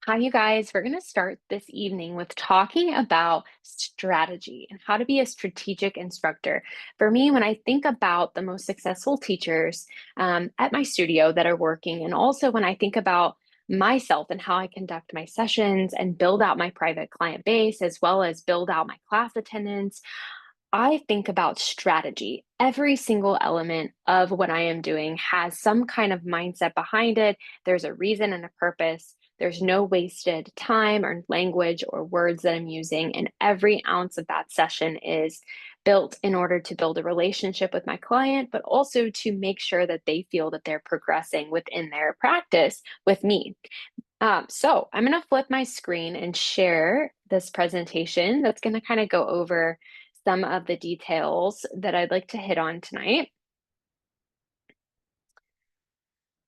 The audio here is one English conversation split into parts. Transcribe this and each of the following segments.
Hi, you guys. We're going to start this evening with talking about strategy and how to be a strategic instructor. For me, when I think about the most successful teachers at my studio that are working, and also when I think about myself and how I conduct my sessions and build out my private client base, as well as build out my class attendance, I think about strategy. Every single element of what I am doing has some kind of mindset behind it. There's a reason and a purpose. There's no wasted time or language or words that I'm using. And every ounce of that session is built in order to build a relationship with my client, but also to make sure that they feel that they're progressing within their practice with me. So I'm going to flip my screen and share this presentation that's going to kind of go over some of the details that I'd like to hit on tonight.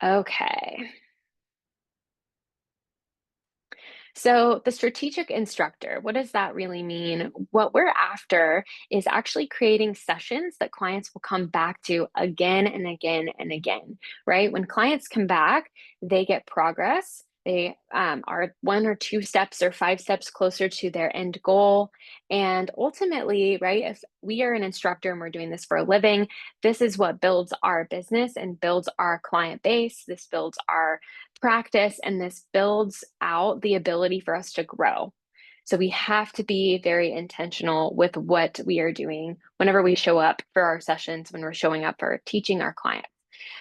Okay. So the strategic instructor, what does that really mean? What we're after is actually creating sessions that clients will come back to again and again and again, right? When clients come back, they get progress. They are one or two steps or five steps closer to their end goal. And ultimately, right, if we are an instructor and we're doing this for a living, this is what builds our business and builds our client base. This builds our practice, and this builds out the ability for us to grow. So we have to be very intentional with what we are doing whenever we show up for our sessions, when we're showing up for teaching our clients.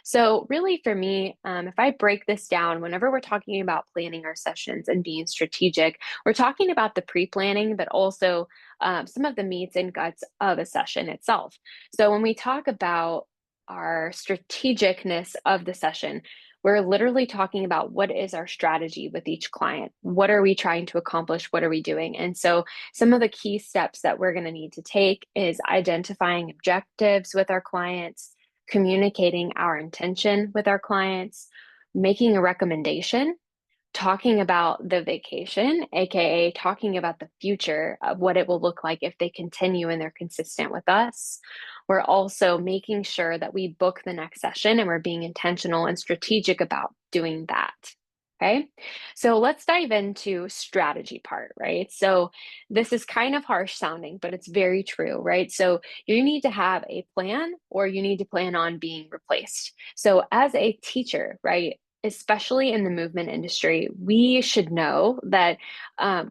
So really for me, if I break this down, whenever we're talking about planning our sessions and being strategic, we're talking about the pre-planning, but also some of the meats and guts of a session itself. So when we talk about our strategicness of the session, we're literally talking about what is our strategy with each client? What are we trying to accomplish? What are we doing? And so some of the key steps that we're going to need to take is identifying objectives with our clients, communicating our intention with our clients, making a recommendation, talking about the vacation, aka talking about the future of what it will look like if they continue and they're consistent with us. We're also making sure that we book the next session and we're being intentional and strategic about doing that. Okay, so let's dive into strategy part, right? So this is kind of harsh sounding, but it's very true, right? So you need to have a plan or you need to plan on being replaced. So as a teacher, right, especially in the movement industry, we should know that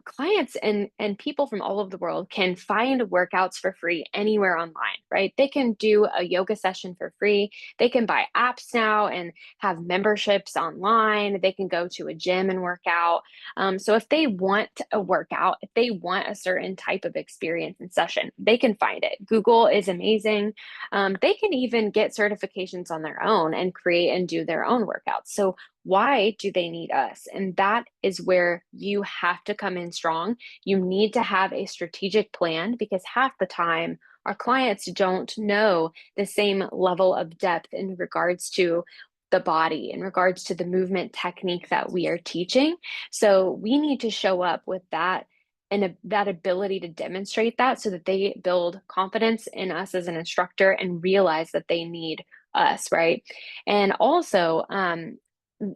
clients and people from all over the world can find workouts for free anywhere online, right? They can do a yoga session for free. They can buy apps now and have memberships online. They can go to a gym and work out. So if they want a workout, if they want a certain type of experience and session, they can find it. Google is amazing. They can even get certifications on their own and create and do their own workouts. So why do they need us? And that is where you have to come in strong. You need to have a strategic plan because half the time our clients don't know the same level of depth in regards to the body, in regards to the movement technique that we are teaching. So we need to show up with that and that ability to demonstrate that so that they build confidence in us as an instructor and realize that they need us, right? And also,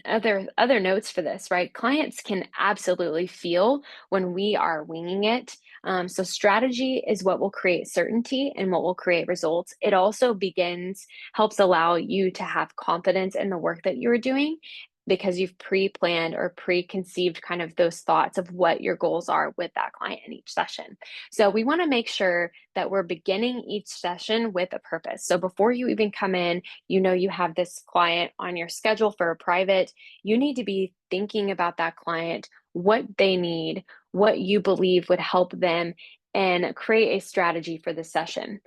other notes for this, right? Clients can absolutely feel when we are winging it. So strategy is what will create certainty and what will create results. It also helps allow you to have confidence in the work that you're doing because you've pre-planned or preconceived kind of those thoughts of what your goals are with that client in each session. So we want to make sure that we're beginning each session with a purpose. So before you even come in, you know you have this client on your schedule for a private, you need to be thinking about that client, what they need, what you believe would help them, and create a strategy for the session.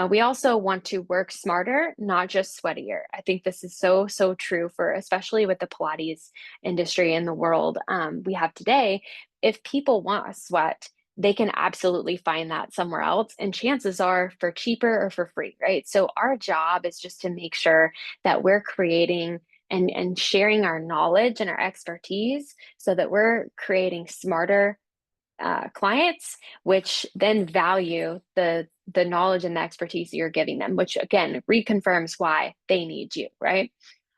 We also want to work smarter, not just sweatier. I think this is so, so true for especially with the Pilates industry in the world we have today. If people want a sweat, they can absolutely find that somewhere else. And chances are for cheaper or for free, right? So our job is just to make sure that we're creating and sharing our knowledge and our expertise so that we're creating smarter clients, which then value the knowledge and the expertise that you're giving them, which again reconfirms why they need you, right?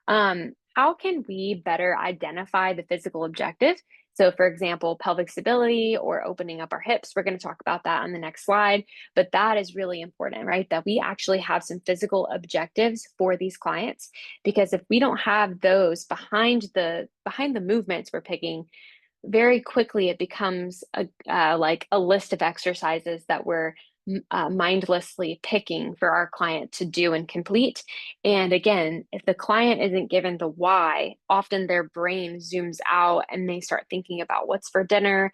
How can we better identify the physical objective? So for example, pelvic stability or opening up our hips, we're going to talk about that on the next slide, but that is really important, right? That we actually have some physical objectives for these clients, because if we don't have those behind the movements we're picking, very quickly it becomes like a list of exercises that we're mindlessly picking for our client to do and complete. And again, if the client isn't given the why, often their brain zooms out and they start thinking about what's for dinner,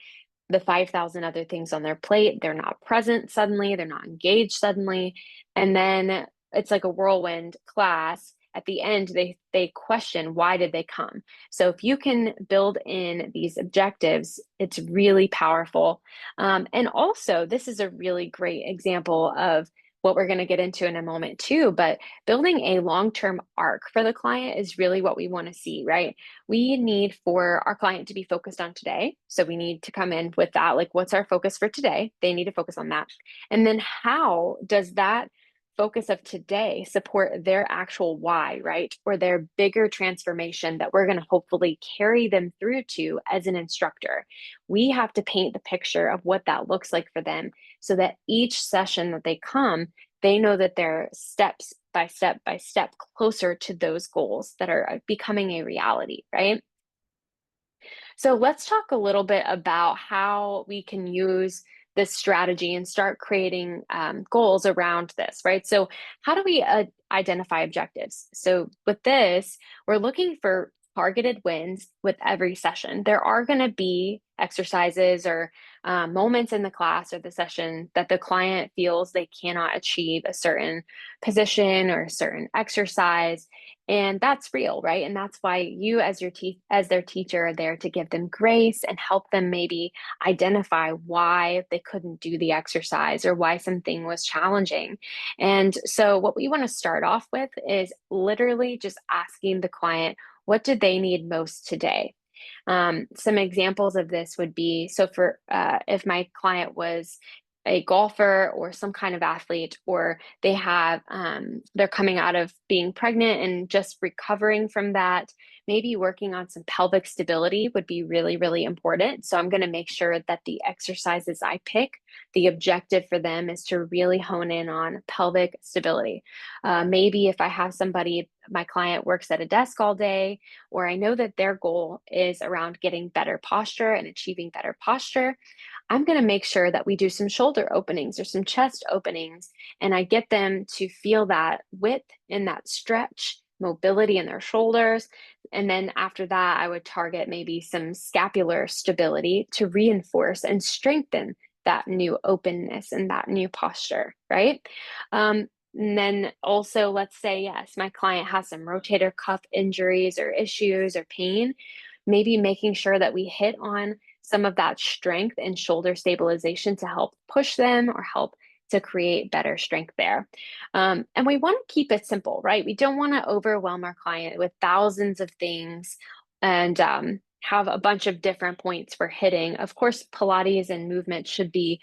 the 5,000 other things on their plate. They're not present suddenly, they're not engaged suddenly. And then it's like a whirlwind class. At the end, they question, why did they come? So if you can build in these objectives, it's really powerful. And also, this is a really great example of what we're going to get into in a moment too, but building a long-term arc for the client is really what we want to see, right? We need for our client to be focused on today. So we need to come in with that, like, what's our focus for today? They need to focus on that. And then how does that focus of today support their actual why, right? Or their bigger transformation that we're going to hopefully carry them through to as an instructor. We have to paint the picture of what that looks like for them so that each session that they come, they know that they're steps by step by step closer to those goals that are becoming a reality, right? So let's talk a little bit about how we can use this strategy and start creating goals around this, right? So, how do we identify objectives? So, with this, we're looking for targeted wins with every session. There are going to be exercises or moments in the class or the session that the client feels they cannot achieve a certain position or a certain exercise, and that's real, right? And that's why you as as their teacher are there to give them grace and help them maybe identify why they couldn't do the exercise or why something was challenging. And so what we want to start off with is literally just asking the client, what do they need most today? Some examples of this would be, so for if my client was a golfer or some kind of athlete, or they're coming out of being pregnant and just recovering from that, maybe working on some pelvic stability would be really, really important. So I'm going to make sure that the exercises I pick, the objective for them is to really hone in on pelvic stability. Maybe if I have somebody, my client works at a desk all day, or I know that their goal is around getting better posture and achieving better posture, I'm going to make sure that we do some shoulder openings or some chest openings, and I get them to feel that width and that stretch, mobility in their shoulders. And then after that, I would target maybe some scapular stability to reinforce and strengthen that new openness and that new posture, right? And then also, let's say, yes, my client has some rotator cuff injuries or issues or pain, maybe making sure that we hit on some of that strength and shoulder stabilization to help push them or help to create better strength there. And we want to keep it simple, right? We don't want to overwhelm our client with thousands of things and have a bunch of different points we're hitting. Of course, Pilates and movement should be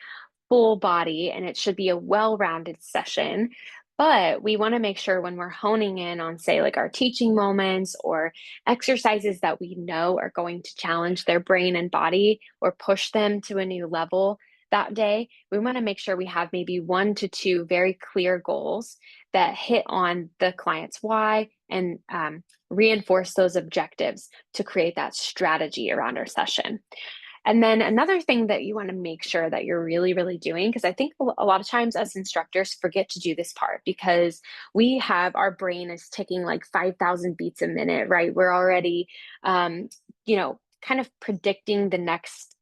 full body and it should be a well-rounded session. But we want to make sure when we're honing in on, say, like our teaching moments or exercises that we know are going to challenge their brain and body or push them to a new level that day, we want to make sure we have maybe 1 to 2 very clear goals that hit on the client's why and reinforce those objectives to create that strategy around our session. And then another thing that you want to make sure that you're really, really doing, because I think a lot of times us instructors forget to do this part because we have our brain is ticking like 5,000 beats a minute, right? We're already, kind of predicting the next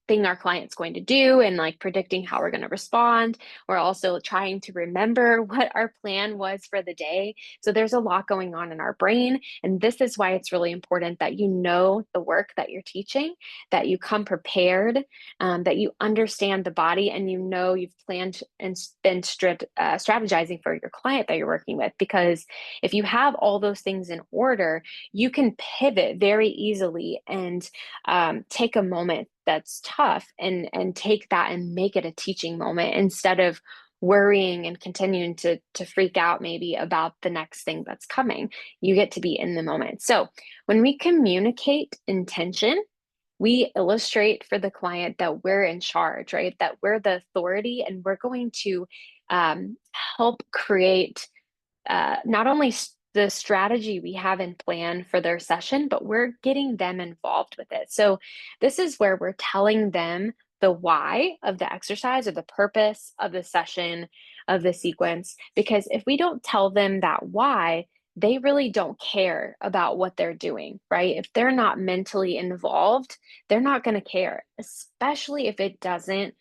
thing our client's going to do and like predicting how we're going to respond. We're also trying to remember what our plan was for the day. So there's a lot going on in our brain. And this is why it's really important that you know the work that you're teaching, that you come prepared, that you understand the body, and you know you've planned and been strategizing for your client that you're working with. Because if you have all those things in order, you can pivot very easily and take a moment that's tough and take that and make it a teaching moment instead of worrying and continuing to freak out maybe about the next thing that's coming. You get to be in the moment. So when we communicate intention, we illustrate for the client that we're in charge, right? That we're the authority and we're going to help create not only the strategy we have in plan for their session, but we're getting them involved with it. So this is where we're telling them the why of the exercise or the purpose of the session of the sequence. Because if we don't tell them that why, they really don't care about what they're doing, right? If they're not mentally involved, they're not going to care, especially if it doesn't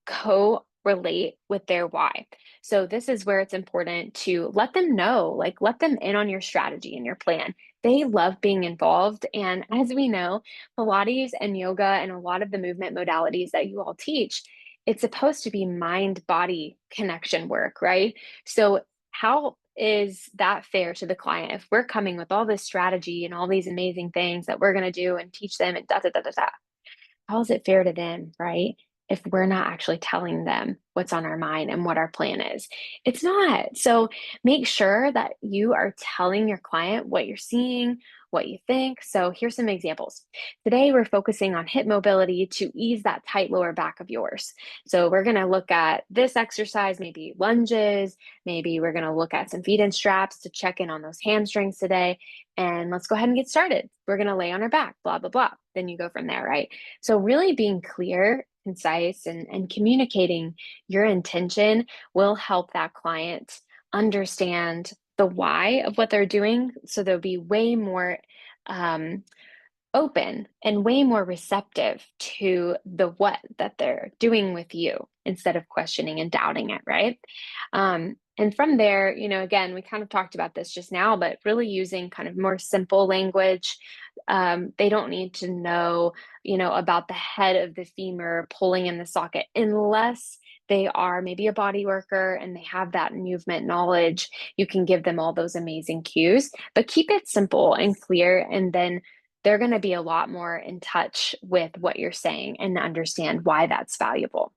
co-relate with their why. So this is where it's important to let them know, like let them in on your strategy and your plan. They love being involved. And as we know, Pilates and yoga and a lot of the movement modalities that you all teach, it's supposed to be mind-body connection work, right? So how is that fair to the client if we're coming with all this strategy and all these amazing things that we're going to do and teach them and da da da da da? How is it fair to them, right? If we're not actually telling them what's on our mind and what our plan is. It's not. So make sure that you are telling your client what you're seeing, what you think. So here's some examples. Today, we're focusing on hip mobility to ease that tight lower back of yours. So we're going to look at this exercise, maybe lunges, maybe we're going to look at some feet and straps to check in on those hamstrings today. And let's go ahead and get started. We're going to lay on our back, blah, blah, blah. Then you go from there, right? So really being clear, concise, and communicating your intention will help that client understand the why of what they're doing. So they'll be way more open and way more receptive to the what that they're doing with you instead of questioning and doubting it, right? And from there, again, we kind of talked about this just now, but really using kind of more simple language. They don't need to know, about the head of the femur pulling in the socket unless they are maybe a body worker and they have that movement knowledge. You can give them all those amazing cues, but keep it simple and clear. And then they're going to be a lot more in touch with what you're saying and understand why that's valuable.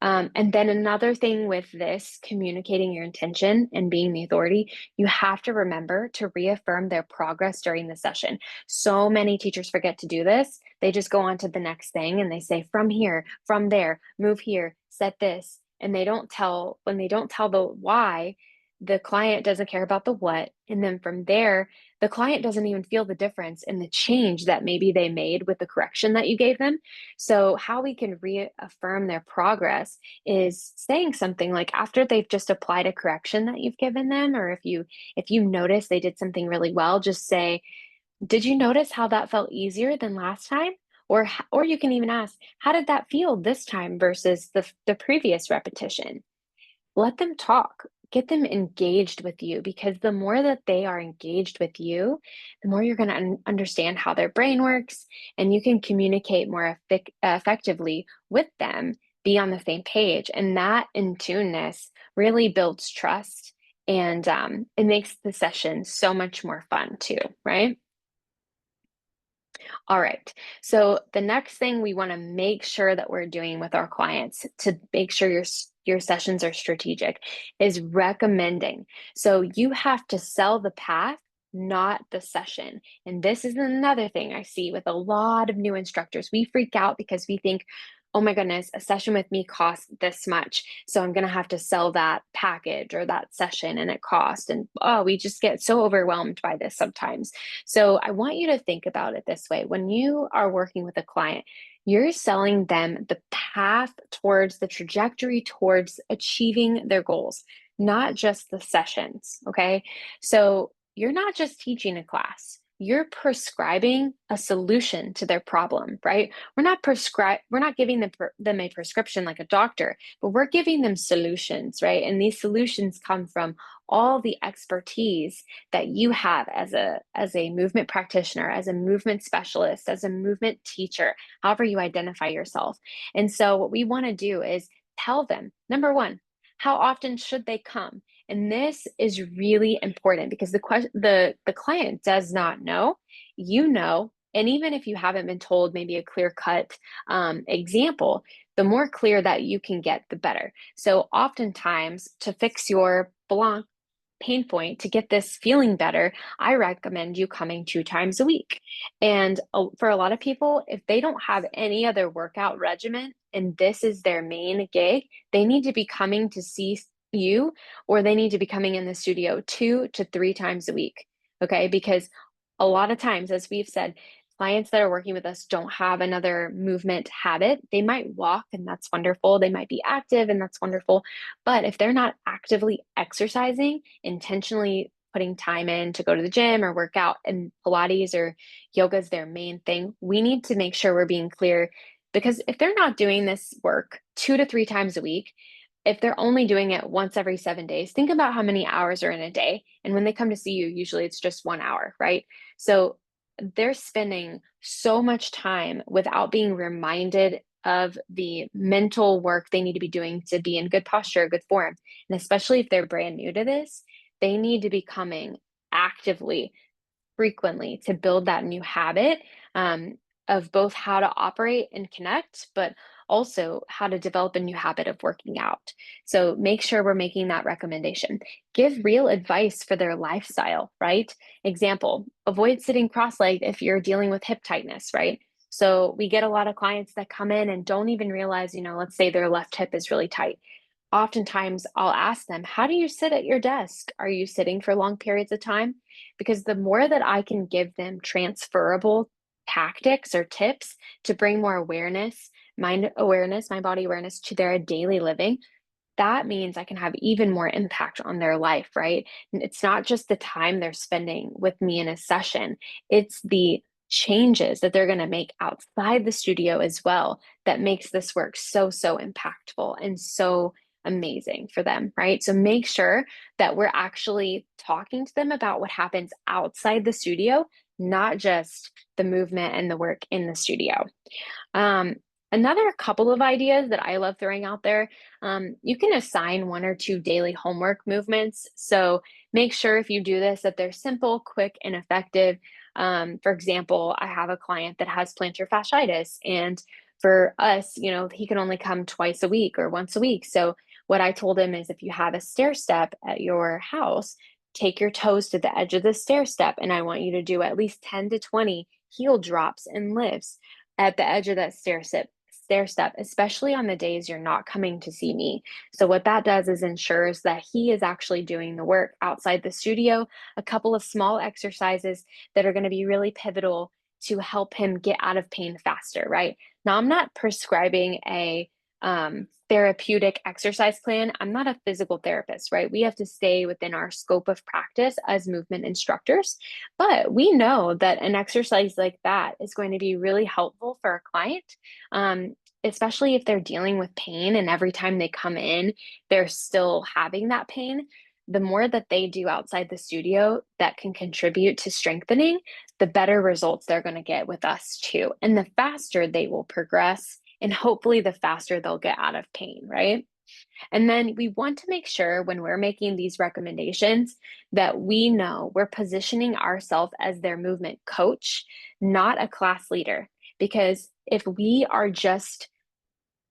And then another thing with this, communicating your intention and being the authority, you have to remember to reaffirm their progress during the session. So many teachers forget to do this. They just go on to the next thing and they say, from here, from there, move here, set this. And when they don't tell the why, the client doesn't care about the what. And then from there, the client doesn't even feel the difference in the change that maybe they made with the correction that you gave them. So how we can reaffirm their progress is saying something like after they've just applied a correction that you've given them, or if you notice they did something really well, just say, did you notice how that felt easier than last time? Or you can even ask, how did that feel this time versus the previous repetition? Let them talk, get them engaged with you, because the more that they are engaged with you, the more you're going to understand how their brain works and you can communicate more effectively with them, be on the same page. And that in tuneness really builds trust and it makes the session so much more fun too, right? All right. So the next thing we want to make sure that we're doing with our clients to make sure your sessions are strategic is recommending. So you have to sell the path, not the session. And this is another thing I see with a lot of new instructors. We freak out because we think, oh my goodness, a session with me costs this much. So I'm going to have to sell that package or that session and it costs. And we just get so overwhelmed by this sometimes. So I want you to think about it this way. When you are working with a client, you're selling them the path towards the trajectory towards achieving their goals, not just the sessions. Okay. So you're not just teaching a class. You're prescribing a solution to their problem, right? We're not giving them a prescription like a doctor, but we're giving them solutions, right? And these solutions come from all the expertise that you have as a movement practitioner, as a movement specialist, as a movement teacher, however you identify yourself. And so what we want to do is tell them, number one, how often should they come? And this is really important because the client does not know, you know, and even if you haven't been told maybe a clear-cut example, the more clear that you can get, the better. So oftentimes to fix your blank pain point to get this feeling better, I recommend you coming 2 times a week. And for a lot of people, if they don't have any other workout regimen and this is their main gig, they need to be coming to see you, or they need to be coming in the studio 2 to 3 times a week. Okay. Because a lot of times, as we've said, clients that are working with us don't have another movement habit. They might walk, and that's wonderful. They might be active, and that's wonderful. But if they're not actively exercising, intentionally putting time in to go to the gym or work out, and Pilates or yoga is their main thing, we need to make sure we're being clear, because if they're not doing this work 2 to 3 times a week, if they're only doing it once every 7 days, think about how many hours are in a day. And when they come to see you, usually it's just 1 hour, right? So they're spending so much time without being reminded of the mental work they need to be doing to be in good posture, good form. And especially if they're brand new to this, they need to be coming actively, frequently, to build that new habit, um, of both how to operate and connect, but also how to develop a new habit of working out. So make sure we're making that recommendation. Give real advice for their lifestyle, right? Example, avoid sitting cross-legged if you're dealing with hip tightness, right? So we get a lot of clients that come in and don't even realize, let's say their left hip is really tight. Oftentimes I'll ask them, how do you sit at your desk? Are you sitting for long periods of time? Because the more that I can give them transferable tactics or tips to bring more awareness, mind awareness, my body awareness to their daily living, that means I can have even more impact on their life, right? And it's not just the time they're spending with me in a session, it's the changes that they're going to make outside the studio as well that makes this work so, so impactful and so amazing for them, right? So make sure that we're actually talking to them about what happens outside the studio, not just the movement and the work in the studio. Um, Another couple of ideas that I love throwing out there, you can assign 1 or 2 daily homework movements. So make sure if you do this that they're simple, quick, and effective. For example, I have a client that has plantar fasciitis, and for us, he can only come twice a week or once a week. So what I told him is, if you have a stair step at your house, take your toes to the edge of the stair step, and I want you to do at least 10 to 20 heel drops and lifts at the edge of that stair step, especially on the days you're not coming to see me. So what that does is ensures that he is actually doing the work outside the studio, a couple of small exercises that are going to be really pivotal to help him get out of pain faster, right? Now, I'm not prescribing a therapeutic exercise plan. I'm not a physical therapist, right? We have to stay within our scope of practice as movement instructors. But we know that an exercise like that is going to be really helpful for a client, especially if they're dealing with pain and every time they come in, they're still having that pain. The more that they do outside the studio that can contribute to strengthening, the better results they're going to get with us too. And the faster they will progress, and hopefully the faster they'll get out of pain, right? And then we want to make sure when we're making these recommendations that we know we're positioning ourselves as their movement coach, not a class leader. Because if we are just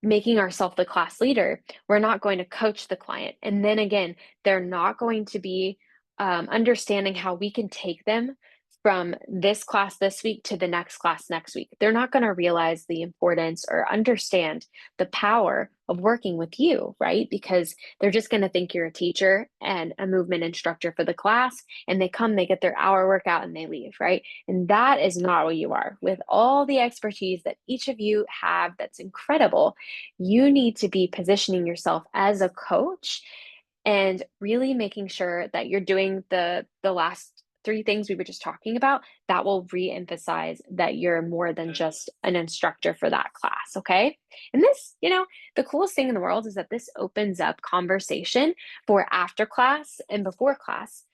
making ourselves the class leader, we're not going to coach the client. And then again, they're not going to be understanding how we can take them from this class this week to the next class next week. They're not going to realize the importance or understand the power of working with you, right? Because they're just going to think you're a teacher and a movement instructor for the class, and they come, they get their hour workout, and they leave, right? And that is not what you are. With all the expertise that each of you have, that's incredible, you need to be positioning yourself as a coach and really making sure that you're doing the last 3 things we were just talking about. That will re-emphasize that you're more than just an instructor for that class. Okay. And this, the coolest thing in the world is that this opens up conversation for after class and before class.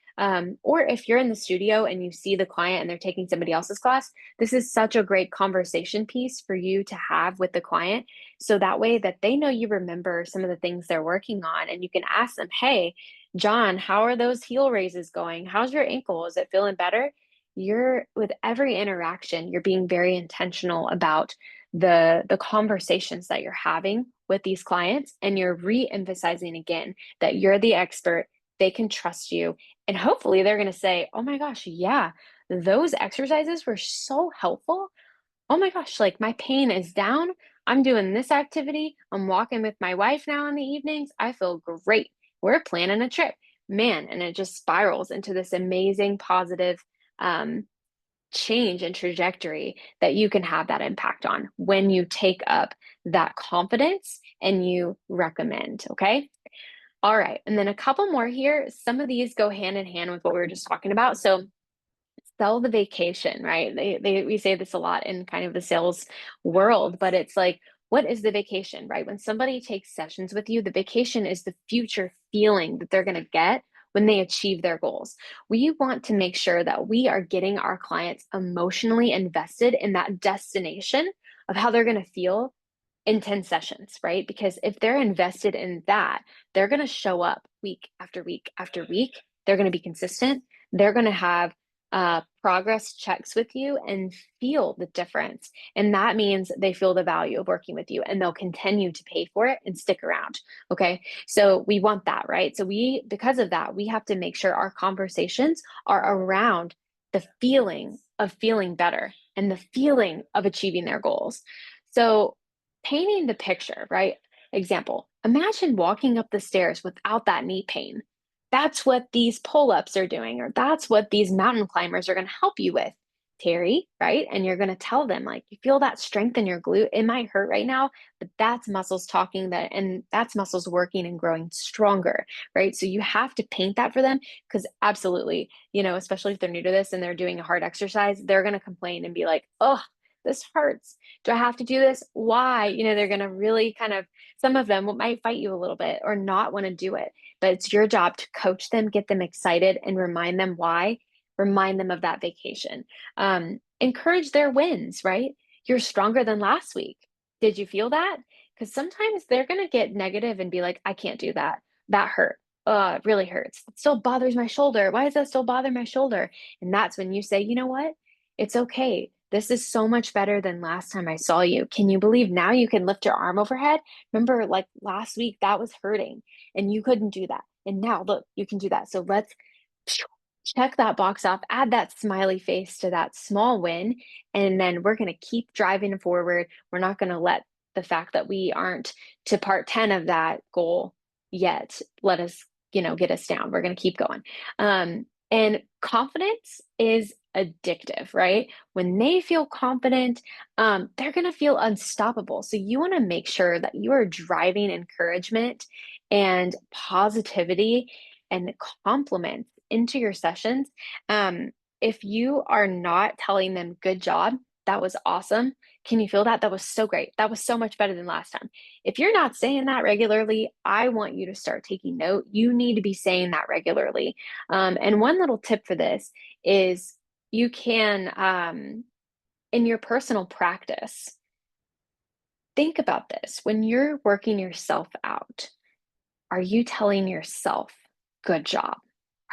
Or if you're in the studio and you see the client and they're taking somebody else's class, this is such a great conversation piece for you to have with the client. So that way that they know you remember some of the things they're working on, and you can ask them, hey, John, how are those heel raises going? How's your ankle? Is it feeling better? You're, with every interaction, you're being very intentional about the conversations that you're having with these clients, and you're re-emphasizing again that you're the expert. they can trust you. And hopefully they're going to say, oh my gosh, yeah, those exercises were so helpful. Oh my gosh, like my pain is down. I'm doing this activity. I'm walking with my wife now in the evenings. I feel great. We're planning a trip. Man, and it just spirals into this amazing positive um, change and trajectory that you can have that impact on when you take up that confidence and you recommend. Okay. All right. And then a couple more here. Some of these go hand in hand with what we were just talking about. So, sell the vacation, right? We say this a lot in kind of the sales world, but it's like, what is the vacation, right? When somebody takes sessions with you, the vacation is the future feeling that they're going to get when they achieve their goals. We want to make sure that we are getting our clients emotionally invested in that destination of how they're going to feel in 10 sessions, right? Because if they're invested in that, they're going to show up week after week after week. They're going to be consistent. They're going to have progress checks with you and feel the difference. And that means they feel the value of working with you and they'll continue to pay for it and stick around. Okay. So we want that, right? So because of that, we have to make sure our conversations are around the feeling of feeling better and the feeling of achieving their goals. So painting the picture, right? Example, imagine walking up the stairs without that knee pain. That's what these pull-ups are doing, or that's what these mountain climbers are going to help you with, Terry, right? And you're going to tell them, like, you feel that strength in your glute. It might hurt right now, but that's muscles talking that, and that's muscles working and growing stronger, right? So you have to paint that for them because absolutely, especially if they're new to this and they're doing a hard exercise, they're going to complain and be like, oh, this hurts. Do I have to do this? Why? They're going to really some of them might fight you a little bit or not want to do it, but it's your job to coach them, get them excited, and remind them why, remind them of that vacation. Encourage their wins, right? You're stronger than last week. Did you feel that? Because sometimes they're going to get negative and be like, I can't do that. That hurt. It really hurts. It still bothers my shoulder. Why does that still bother my shoulder? And that's when you say, you know what? It's okay. This is so much better than last time I saw you. Can you believe now you can lift your arm overhead? Remember, like last week, that was hurting and you couldn't do that. And now, look, you can do that. So let's check that box off, add that smiley face to that small win. And then we're going to keep driving forward. We're not going to let the fact that we aren't to part 10 of that goal yet let us, get us down. We're going to keep going. And confidence is addictive, right? When they feel confident, they're going to feel unstoppable. So you want to make sure that you are driving encouragement and positivity and compliments into your sessions. If you are not telling them, good job, that was awesome. Can you feel that? That was so great. That was so much better than last time. If you're not saying that regularly, I want you to start taking note. You need to be saying that regularly. And one little tip for this is you can, in your personal practice, think about this. When you're working yourself out, are you telling yourself, good job?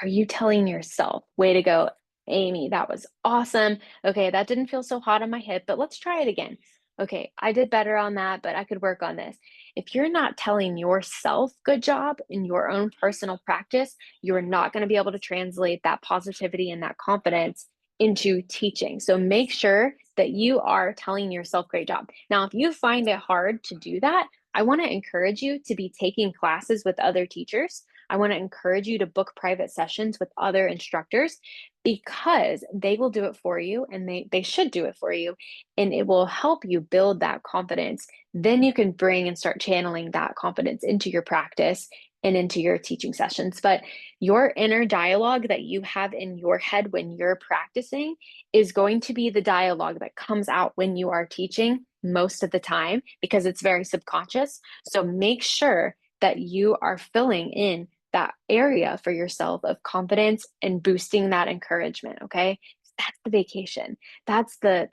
Are you telling yourself, way to go, Amy, that was awesome. Okay, that didn't feel so hot on my hip, but let's try it again. Okay, I did better on that, but I could work on this. If you're not telling yourself good job in your own personal practice, you're not going to be able to translate that positivity and that confidence into teaching. So make sure that you are telling yourself great job. Now, if you find it hard to do that, I want to encourage you to be taking classes with other teachers. I want to encourage you to book private sessions with other instructors because they will do it for you and they should do it for you. And it will help you build that confidence. Then you can bring and start channeling that confidence into your practice and into your teaching sessions. But your inner dialogue that you have in your head when you're practicing is going to be the dialogue that comes out when you are teaching most of the time because it's very subconscious. So make sure that you are filling in that area for yourself of confidence and boosting that encouragement. Okay. That's the vacation. That's the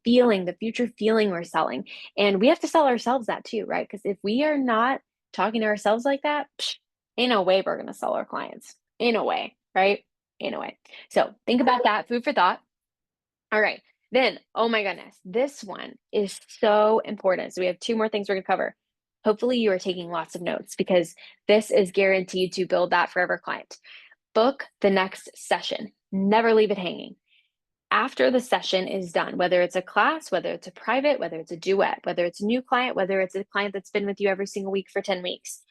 feeling, the future feeling we're selling. And we have to sell ourselves that too, right? Because if we are not talking to ourselves like that, ain't no way we're gonna sell our clients. Ain't no way, right? Ain't no way. So think about that. Food for thought. All right. Then, oh my goodness, this one is so important. So we have two more things we're gonna cover. Hopefully you are taking lots of notes because this is guaranteed to build that forever client. Book the next session. Never leave it hanging. After the session is done, whether it's a class, whether it's a private, whether it's a duet, whether it's a new client, whether it's a client that's been with you every single week for 10 weeks,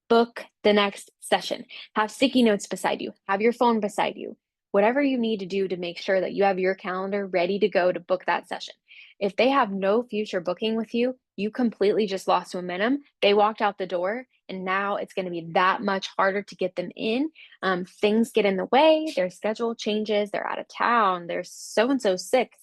book the next session. Have sticky notes beside you, have your phone beside you, whatever you need to do to make sure that you have your calendar ready to go to book that session. If they have no future booking with you, you completely just lost momentum. They walked out the door, and now it's going to be that much harder to get them in. Things get in the way, their schedule changes, they're out of town, they're so and so sick.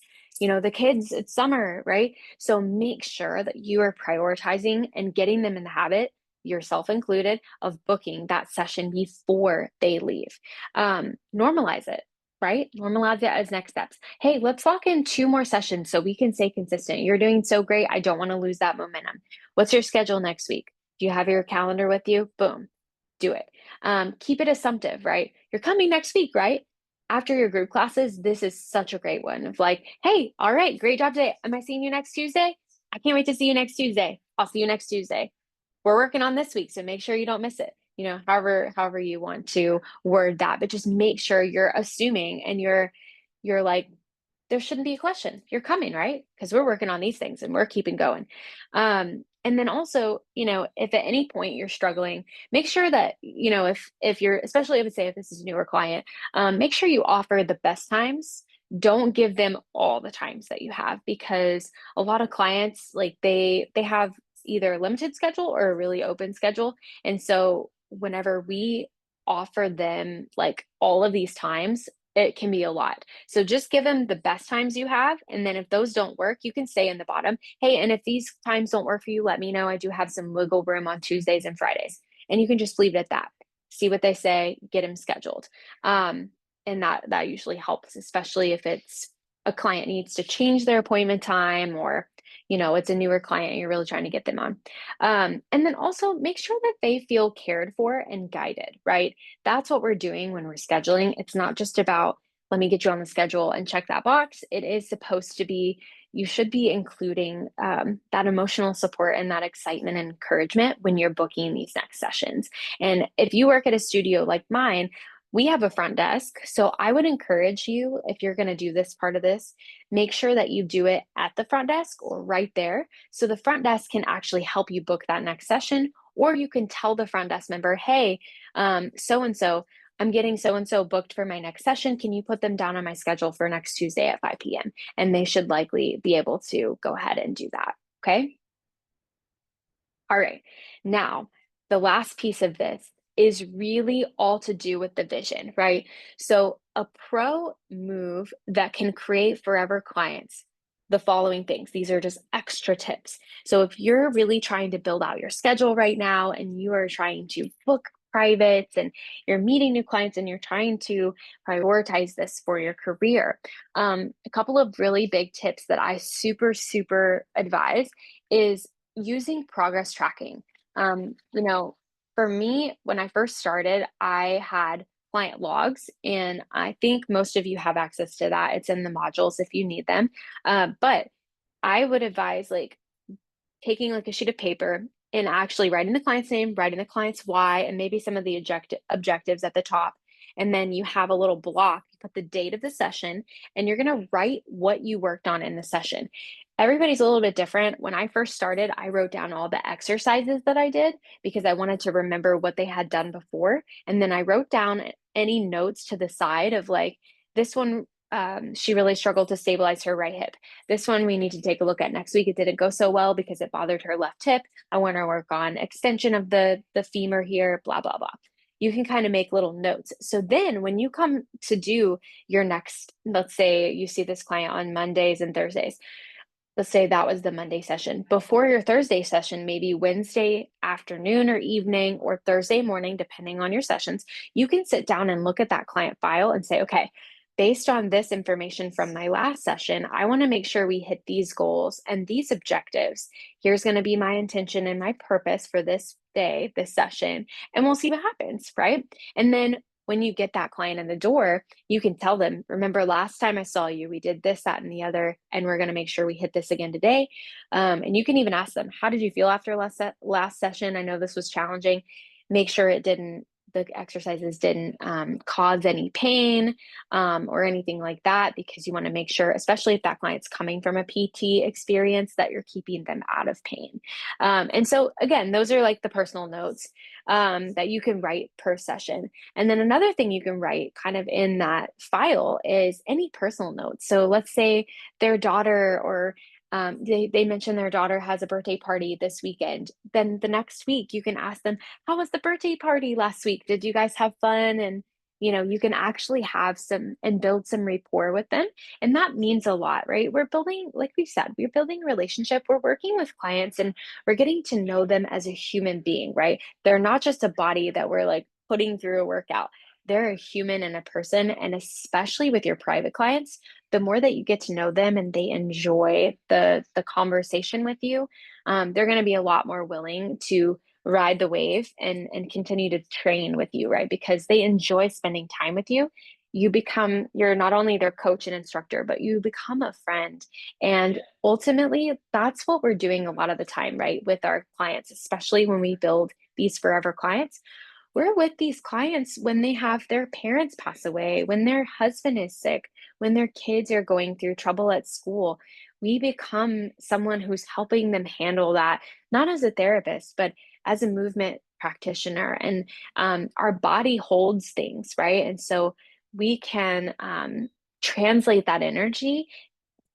The kids, it's summer, right? So make sure that you are prioritizing and getting them in the habit, yourself included, of booking that session before they leave. Normalize it, right? Normalize it as next steps. Hey, let's lock in 2 more sessions so we can stay consistent. You're doing so great. I don't want to lose that momentum. What's your schedule next week? Do you have your calendar with you? Boom, do it. Keep it assumptive, right? You're coming next week, right? After your group classes, this is such a great one of like, hey, all right, great job today. Am I seeing you next Tuesday? I can't wait to see you next Tuesday. I'll see you next Tuesday. We're working on this week, so make sure you don't miss it. However you want to word that, but just make sure you're assuming and you're like, there shouldn't be a question. You're coming, right? Because we're working on these things and we're keeping going. And then also, if at any point you're struggling, make sure that, if you're, especially if this is a newer client, make sure you offer the best times. Don't give them all the times that you have, because a lot of clients, like they have either a limited schedule or a really open schedule. And so whenever we offer them like all of these times, it can be a lot. So just give them the best times you have. And then if those don't work, you can say in the bottom, hey, and if these times don't work for you, let me know. I do have some wiggle room on Tuesdays and Fridays. And you can just leave it at that. See what they say, get them scheduled. And that usually helps, especially if it's a client needs to change their appointment time, or it's a newer client and you're really trying to get them on. And then also make sure that they feel cared for and guided, right? That's what we're doing when we're scheduling. It's not just about, let me get you on the schedule and check that box. It is supposed to be, you should be including that emotional support and that excitement and encouragement when you're booking these next sessions. And if you work at a studio like mine, we have a front desk. So I would encourage you, if you're going to do this part of this, make sure that you do it at the front desk or right there. So the front desk can actually help you book that next session, or you can tell the front desk member, hey, so and so, I'm getting so and so booked for my next session. Can you put them down on my schedule for next Tuesday at 5 p.m.? And they should likely be able to go ahead and do that. Okay. All right. Now, the last piece of this is really all to do with the vision, right? So, a pro move that can create forever clients, the following things. These are just extra tips. So, if you're really trying to build out your schedule right now and you are trying to book privates and you're meeting new clients and you're trying to prioritize this for your career, a couple of really big tips that I super advise is using progress tracking. For me, when I first started, I had client logs, and I think most of you have access to that. It's in the modules if you need them. But I would advise like taking like a sheet of paper and actually writing the client's name, writing the client's why, and maybe some of the objectives at the top. And then you have a little block, you put the date of the session, and you're going to write what you worked on in the session. Everybody's a little bit different. When I first started, I wrote down all the exercises that I did because I wanted to remember what they had done before. And then I wrote down any notes to the side of like, this one, she really struggled to stabilize her right hip. This one we need to take a look at next week. It didn't go so well because it bothered her left hip. I want to work on extension of the femur here, blah, blah, blah. You can kind of make little notes. So then when you come to do your next, let's say you see this client on Mondays and Thursdays. Let's say that was the Monday session. Before your Thursday session, maybe Wednesday afternoon or evening or Thursday morning, depending on your sessions, you can sit down and look at that client file and say, okay, based on this information from my last session, I want to make sure we hit these goals and these objectives. Here's going to be my intention and my purpose for this day, this session, and we'll see what happens, right? And then when you get that client in the door, you can tell them, remember last time I saw you, we did this, that, and the other, and we're going to make sure we hit this again today. And you can even ask them, how did you feel after last session? I know this was challenging. Make sure the exercises didn't cause any pain or anything like that, because you want to make sure, especially if that client's coming from a PT experience, that you're keeping them out of pain. And so again, those are like the personal notes that you can write per session. And then another thing you can write kind of in that file is any personal notes. So let's say their daughter or they mentioned their daughter has a birthday party this weekend. Then the next week you can ask them, how was the birthday party last week? Did you guys have fun? And you can actually have some and build some rapport with them. And that means a lot, right? We're building, like we said, we're building a relationship. We're working with clients and we're getting to know them as a human being, right? They're not just a body that we're like putting through a workout. They're a human and a person. And especially with your private clients, the more that you get to know them and they enjoy the conversation with you, they're going to be a lot more willing to ride the wave and continue to train with you, right? Because they enjoy spending time with you. You're not only their coach and instructor, but you become a friend. And ultimately, that's what we're doing a lot of the time, right? With our clients, especially when we build these forever clients. We're with these clients when they have their parents pass away, when their husband is sick, when their kids are going through trouble at school. We become someone who's helping them handle that, not as a therapist, but as a movement practitioner. And our body holds things, right? And so we can translate that energy,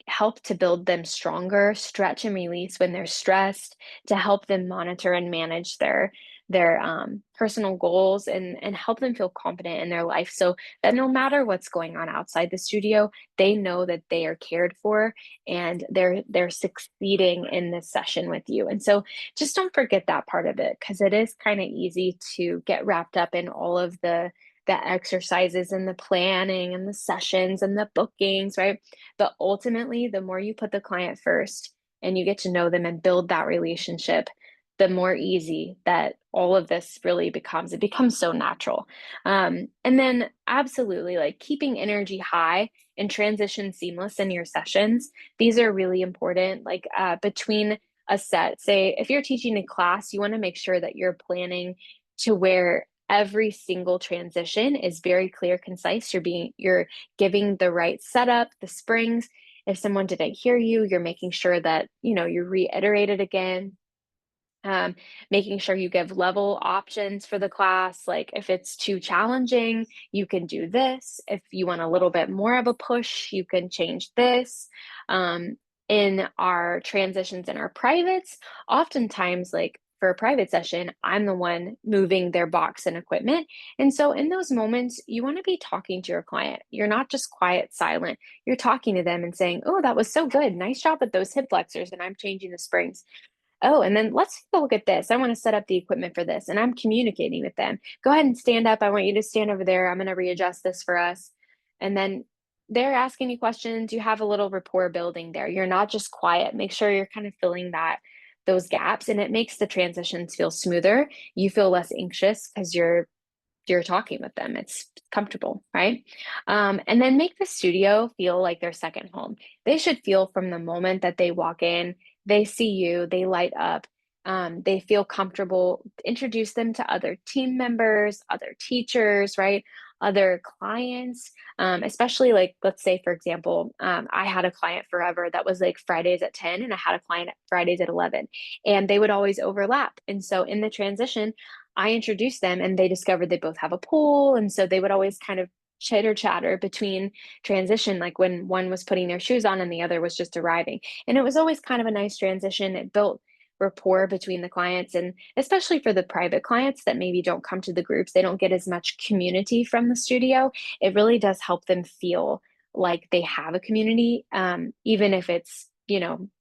help to build them stronger, stretch and release when they're stressed, to help them monitor and manage their personal goals and help them feel confident in their life, so that no matter what's going on outside the studio, they know that they are cared for and they're succeeding in this session with you. And so just don't forget that part of it, because it is kind of easy to get wrapped up in all of the exercises and the planning and the sessions and the bookings, right? But ultimately, the more you put the client first and you get to know them and build that relationship, the more easy that all of this really becomes. It becomes so natural. And then absolutely, like keeping energy high and transition seamless in your sessions. These are really important. Like between a set, say if you're teaching a class, you want to make sure that you're planning to where every single transition is very clear, concise. You're giving the right setup, the springs. If someone didn't hear you, you're making sure that you reiterate it again. Making sure you give level options for the class. Like if it's too challenging, you can do this. If you want a little bit more of a push, you can change this. In our transitions in our privates, oftentimes, like for a private session, I'm the one moving their box and equipment. And so in those moments, you want to be talking to your client. You're not just quiet, silent. You're talking to them and saying, oh, that was so good. Nice job with those hip flexors. And I'm changing the springs. Oh, and then let's take a look at this. I want to set up the equipment for this. And I'm communicating with them. Go ahead and stand up. I want you to stand over there. I'm going to readjust this for us. And then they're asking you questions. You have a little rapport building there. You're not just quiet. Make sure you're kind of filling those gaps, and it makes the transitions feel smoother. You feel less anxious because you're talking with them. It's comfortable, right? And then make the studio feel like their second home. They should feel from the moment that they walk in, they see you, they light up, they feel comfortable. Introduce them to other team members, other teachers, right? Other clients, especially like, let's say, for example, I had a client forever that was like Fridays at 10, and I had a client Fridays at 11, and they would always overlap. And so in the transition, I introduced them and they discovered they both have a pool. And so they would always kind of chitter chatter between transition, like when one was putting their shoes on and the other was just arriving. And it was always kind of a nice transition. It built rapport between the clients, and especially for the private clients that maybe don't come to the groups, they don't get as much community from the studio. It really does help them feel like they have a community, even if it's,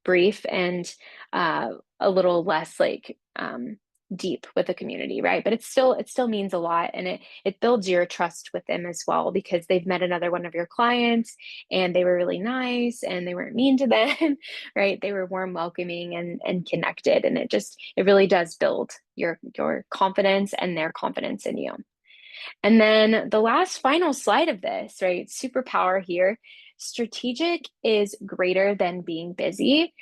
brief and a little less like deep with the community, right? But it still means a lot, and it builds your trust with them as well, because they've met another one of your clients and they were really nice and they weren't mean to them, right? They were warm, welcoming, and connected, and it really does build your confidence and their confidence in you. And then the last final slide of this, right? Superpower here. Strategic is greater than being busy,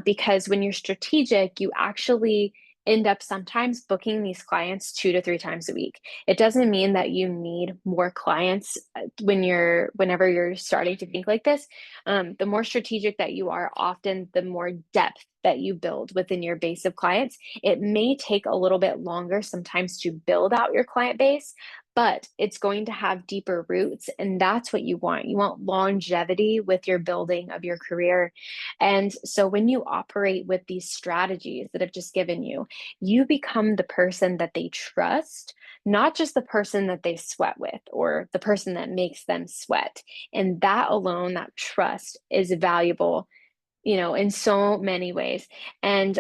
because when you're strategic, you actually end up sometimes booking these clients 2 to 3 times a week. It doesn't mean that you need more clients whenever you're starting to think like this. The more strategic that you are, often the more depth that you build within your base of clients. It may take a little bit longer sometimes to build out your client base, but it's going to have deeper roots. And that's what you want. You want longevity with your building of your career. And so when you operate with these strategies that I've just given you, you become the person that they trust, not just the person that they sweat with or the person that makes them sweat. And that alone, that trust is valuable, in so many ways. And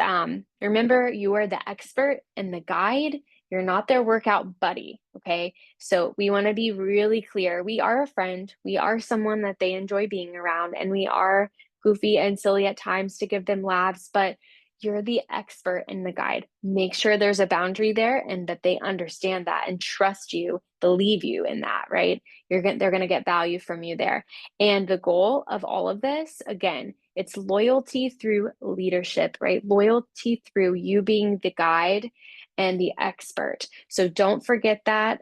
remember, you are the expert and the guide. You're not their workout buddy. Okay. So we want to be really clear. We are a friend. We are someone that they enjoy being around, and we are goofy and silly at times to give them laughs, but you're the expert and the guide. Make sure there's a boundary there and that they understand that and trust you, believe you in that, right? They're going to get value from you there. And the goal of all of this, again, it's loyalty through leadership, right? Loyalty through you being the guide and the expert. So don't forget that.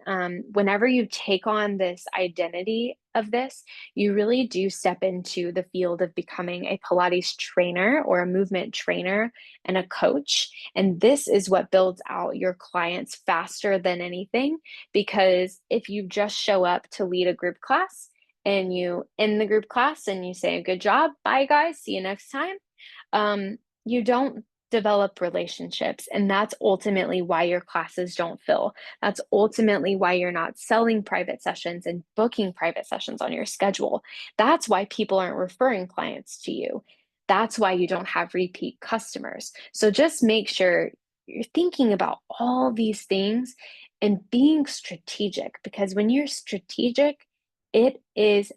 Whenever you take on this identity of this, you really do step into the field of becoming a Pilates trainer or a movement trainer and a coach. And this is what builds out your clients faster than anything, because if you just show up to lead a group class, and you end the group class and you say, good job, bye guys, see you next time, you don't develop relationships. And that's ultimately why your classes don't fill. That's ultimately why you're not selling private sessions and booking private sessions on your schedule. That's why people aren't referring clients to you. That's why you don't have repeat customers. So just make sure you're thinking about all these things and being strategic, because when you're strategic, it is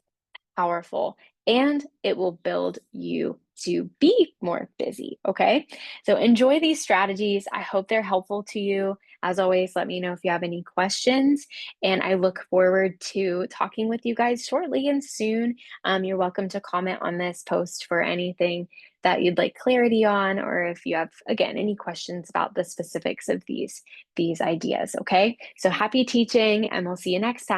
powerful and it will build you to be more busy. Okay. So enjoy these strategies. I hope they're helpful to you. As always, let me know if you have any questions. And I look forward to talking with you guys shortly and soon. You're welcome to comment on this post for anything that you'd like clarity on, or if you have, again, any questions about the specifics of these ideas. Okay. So happy teaching, and we'll see you next time.